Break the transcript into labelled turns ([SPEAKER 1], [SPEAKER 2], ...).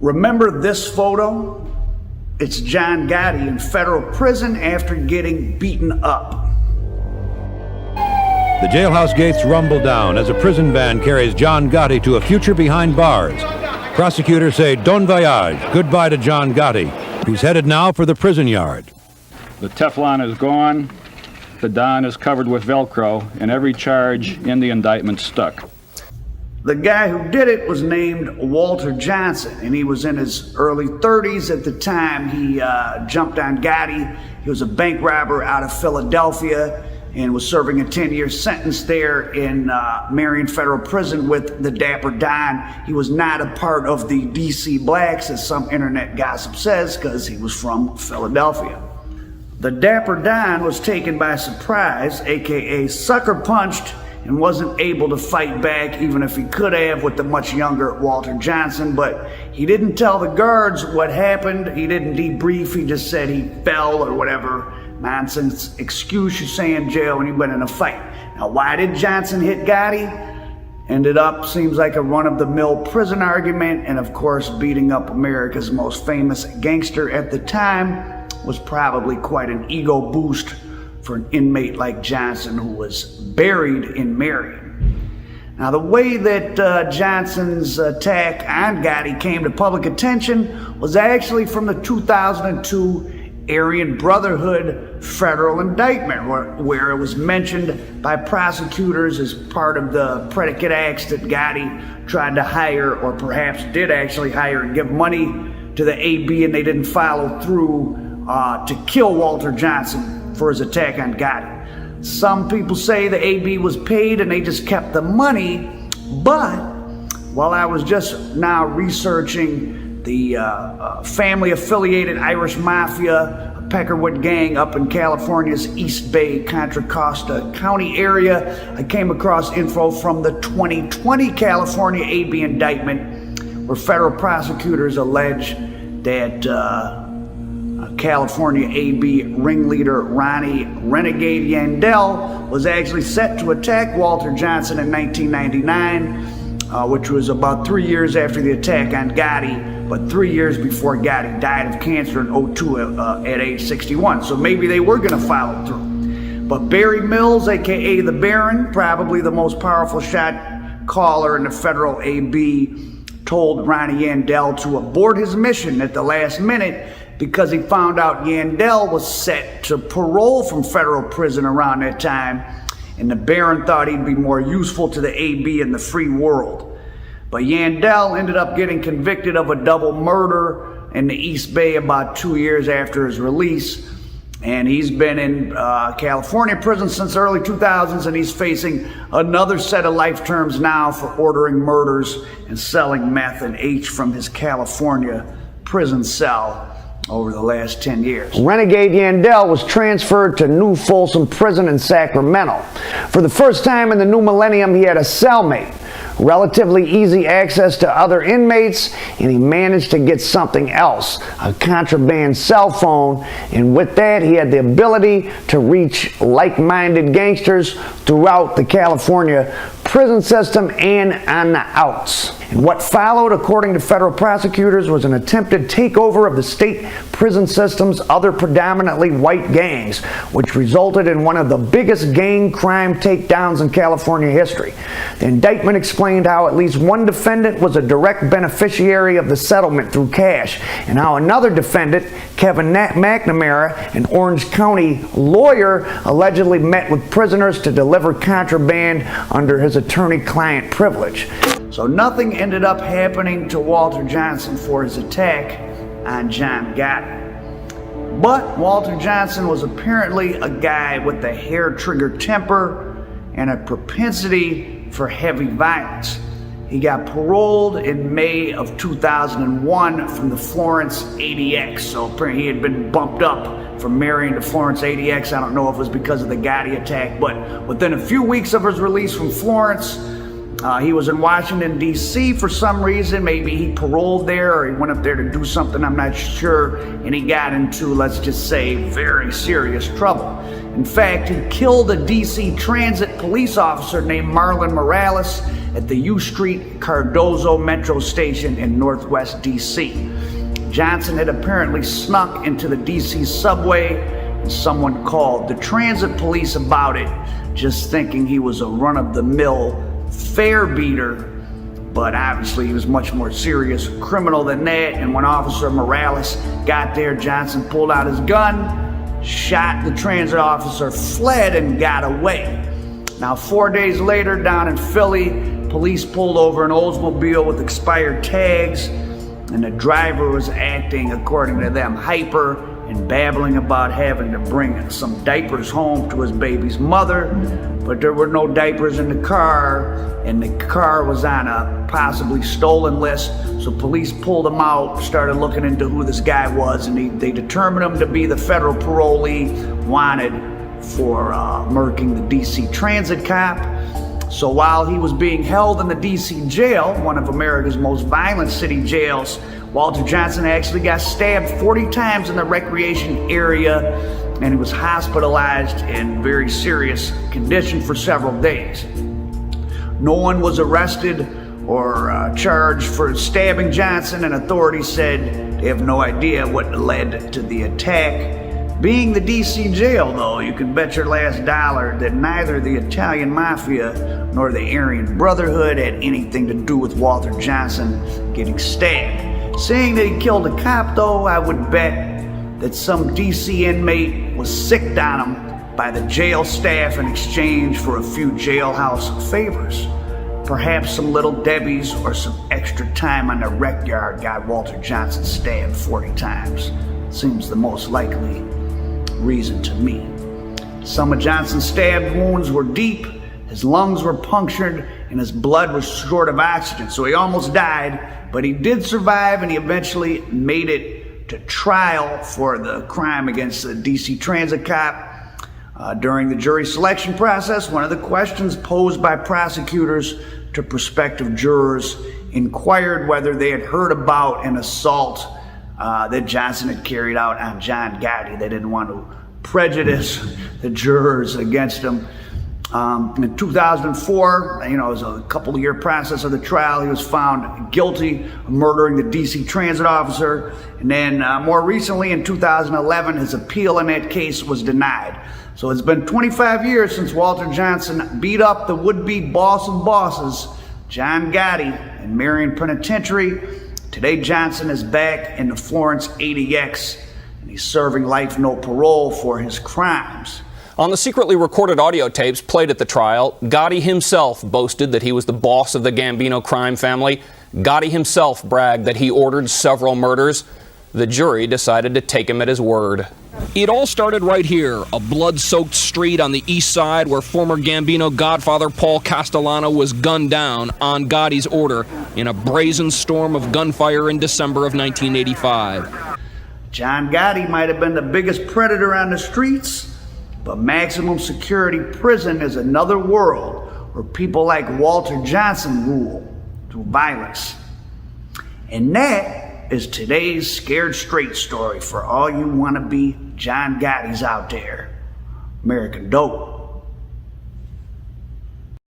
[SPEAKER 1] Remember this photo? It's John Gotti in federal prison after getting beaten up.
[SPEAKER 2] The jailhouse gates rumble down as a prison van carries John Gotti to a future behind bars. Prosecutors say don voyage, goodbye to John Gotti, who's headed now for the prison yard.
[SPEAKER 3] The Teflon is gone, the Don is covered with Velcro, and every charge in the indictment stuck.
[SPEAKER 1] The guy who did it was named Walter Johnson, and he was in his early 30s at the time he jumped on Gotti. He was a bank robber out of Philadelphia and was serving a 10-year sentence there in Marion Federal Prison with the Dapper Don. He was not a part of the DC Blacks, as some internet gossip says, because he was from Philadelphia. The Dapper Don was taken by surprise, aka sucker punched, and wasn't able to fight back, even if he could have, with the much younger Walter Johnson. But he didn't tell the guards what happened. He didn't debrief. He just said he fell or whatever nonsense excuse you say in jail when you've been in a fight. Now, why did Johnson hit Gotti? Ended up, seems like a run-of-the-mill prison argument, and of course, beating up America's most famous gangster at the time was probably quite an ego boost for an inmate like Johnson, who was buried in Marion. Now, the way that Johnson's attack on Gotti came to public attention was actually from the 2002 Aryan Brotherhood federal indictment, where it was mentioned by prosecutors as part of the predicate acts that Gotti tried to hire, or perhaps did actually hire and give money to the AB, and they didn't follow through to kill Walter Johnson for his attack on Gotti. Some people say the AB was paid and they just kept the money, but while I was just now researching the family-affiliated Irish Mafia, a Peckerwood gang up in California's East Bay, Contra Costa County area, I came across info from the 2020 California AB indictment, where federal prosecutors allege that California AB ringleader Ronnie Renegade Yandel was actually set to attack Walter Johnson in 1999, which was about 3 years after the attack on Gotti, but 3 years before Gotti died of cancer in 2002 at age 61. So maybe they were going to follow through. But Barry Mills, aka the Baron, probably the most powerful shot caller in the federal AB, told Ronnie Yandel to abort his mission at the last minute because he found out Yandel was set to parole from federal prison around that time, and the Baron thought he'd be more useful to the AB in the free world. But Yandel ended up getting convicted of a double murder in the East Bay about 2 years after his release, and he's been in California prison since the early 2000s, and he's facing another set of life terms now for ordering murders and selling meth and H from his California prison cell over the last 10 years.
[SPEAKER 4] Renegade Yandel was transferred to New Folsom Prison in Sacramento. For the first time in the new millennium, he had a cellmate, relatively easy access to other inmates, and he managed to get something else, a contraband cell phone, and with that he had the ability to reach like-minded gangsters throughout the California prison system and on the outs. And what followed, according to federal prosecutors, was an attempted takeover of the state prison system's other predominantly white gangs, which resulted in one of the biggest gang crime takedowns in California history. The indictment explained how at least one defendant was a direct beneficiary of the settlement through cash, and how another defendant, Kevin McNamara, an Orange County lawyer, allegedly met with prisoners to deliver contraband under his attorney-client privilege.
[SPEAKER 1] So nothing ended up happening to Walter Johnson for his attack on John Gotti. But Walter Johnson was apparently a guy with a hair-trigger temper and a propensity for heavy violence. He got paroled in May of 2001 from the Florence ADX. So apparently he had been bumped up from Marion to Florence ADX. I don't know if it was because of the Gotti attack, but within a few weeks of his release from Florence, he was in Washington, D.C. for some reason. Maybe he paroled there or he went up there to do something, I'm not sure. And he got into, let's just say, very serious trouble. In fact, he killed a D.C. transit police officer named Marlon Morales at the U Street Cardozo Metro Station in Northwest D.C. Johnson had apparently snuck into the D.C. subway, and someone called the transit police about it, just thinking he was a run-of-the-mill fare beater. But obviously he was much more serious criminal than that, and when Officer Morales got there, Johnson pulled out his gun, shot the transit officer, fled, and got away. Now 4 days later, down in Philly, police pulled over an Oldsmobile with expired tags, and the driver was acting, according to them, hyper and babbling about having to bring some diapers home to his baby's mother, but there were no diapers in the car, and the car was on a possibly stolen list, so police pulled him out, started looking into who this guy was, and they determined him to be the federal parolee wanted for murking the D.C. transit cop. So while he was being held in the D.C. jail, one of America's most violent city jails, Walter Johnson actually got stabbed 40 times in the recreation area, and he was hospitalized in very serious condition for several days. No one was arrested or charged for stabbing Johnson, and authorities said they have no idea what led to the attack. Being the D.C. jail, though, you can bet your last dollar that neither the Italian Mafia nor the Aryan Brotherhood had anything to do with Walter Johnson getting stabbed. Saying that he killed a cop, though, I would bet that some D.C. inmate was sicked on him by the jail staff in exchange for a few jailhouse favors. Perhaps some Little Debbies or some extra time on the rec yard got Walter Johnson stabbed 40 times. Seems the most likely reason to me. Some of Johnson's stabbed wounds were deep, his lungs were punctured, and his blood was short of oxygen, so he almost died, but he did survive, and he eventually made it to trial for the crime against the D.C. transit cop. During the jury selection process, one of the questions posed by prosecutors to prospective jurors inquired whether they had heard about an assault that Johnson had carried out on John Gotti. They didn't want to prejudice the jurors against him. In 2004, it was a couple-year process of the trial. He was found guilty of murdering the D.C. transit officer. And then more recently, in 2011, his appeal in that case was denied. So it's been 25 years since Walter Johnson beat up the would-be boss of bosses, John Gotti, in Marion Penitentiary. Today, Johnson is back in the Florence ADX, and he's serving life no parole for his crimes.
[SPEAKER 5] On the secretly recorded audio tapes played at the trial, Gotti himself boasted that he was the boss of the Gambino crime family. Gotti himself bragged that he ordered several murders. The jury decided to take him at his word. It all started right here, a blood-soaked street on the east side where former Gambino Godfather Paul Castellano was gunned down on Gotti's order in a brazen storm of gunfire in December of 1985.
[SPEAKER 1] John Gotti might have been the biggest predator on the streets, but maximum security prison is another world where people like Walter Johnson rule through violence. And that is today's Scared Straight story for all you wannabe John Gottis out there. American Dope.